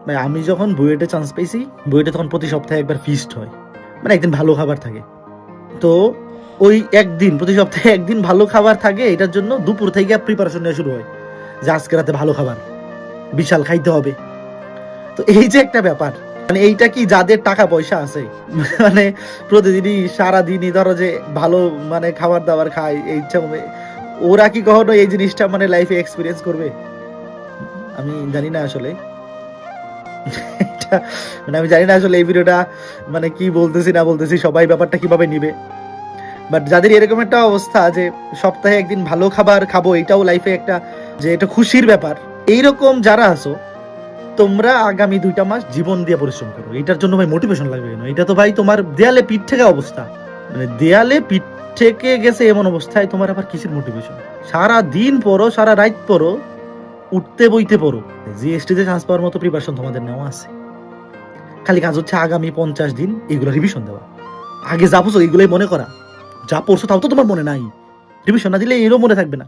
মানে আমি যখন বুয়েটে চান্স পেয়েছি, বুয়েটে তখন প্রতি সপ্তাহে একবার ফিস্ট হয়, মানে একদিন ভালো খাবার থাকে। তো ওই একদিন, প্রতি সপ্তাহে একদিন ভালো খাবার থাকে, এটার জন্য দুপুর থেকে প্রিপারেশন নেওয়া শুরু হয় যে আজকে রাতে ভালো খাবার, বিশাল খাইতে হবে। তো এই যে একটা ব্যাপার, মানে এইটা কি যাদের টাকা পয়সা আছে মানে প্রতিদিনই সারাদিনই ধরো যে ভালো মানে খাবার দাবার খায় এই ইচ্ছা হবে, ওরা কি কখনো এই জিনিসটা মানে লাইফে এক্সপিরিয়েন্স করবে? আমি জানি না আসলে এটা, মানে আমি জানি না আসলে এই ভিডিওটা মানে কি বলতেছি না বলতেছি সবাই ব্যাপারটা কিভাবে নিবে। বাট যাদের এরকম একটা অবস্থা যে সপ্তাহে একদিন ভালো খাবার খাবো, এটাও লাইফে একটা যে এটা খুশির ব্যাপার, এইরকম যারা আছো, তোমরা আগামী 2টা মাস জীবন দিয়ে পরিশ্রম করো। এটার জন্য ভাই মোটিভেশন লাগবে কেন? এটা তো ভাই তোমার দেয়ালে পিঠ থেকে অবস্থা, মানে দেয়ালে পিঠ থেকে গেছে এমন অবস্থায় তোমার আবার কিসের মোটিভেশন? সারা দিন পড়ো, সারা রাত পড়ো, উঠতে বইতে পড়ো, জিএসটিতে চান্স পাওয়ার মতো প্রিপারেশন তোমাদের নেওয়া আছে। খালি কাজ হচ্ছে আগামী 50 দিন এগুলো রিভিশন দেওয়া। আগে যা পড়ছো এগুলোই মনে করা, যা পড়ছো তাও তো তোমার মনে নাই, রিভিশন না দিলে এরও মনে থাকবে না।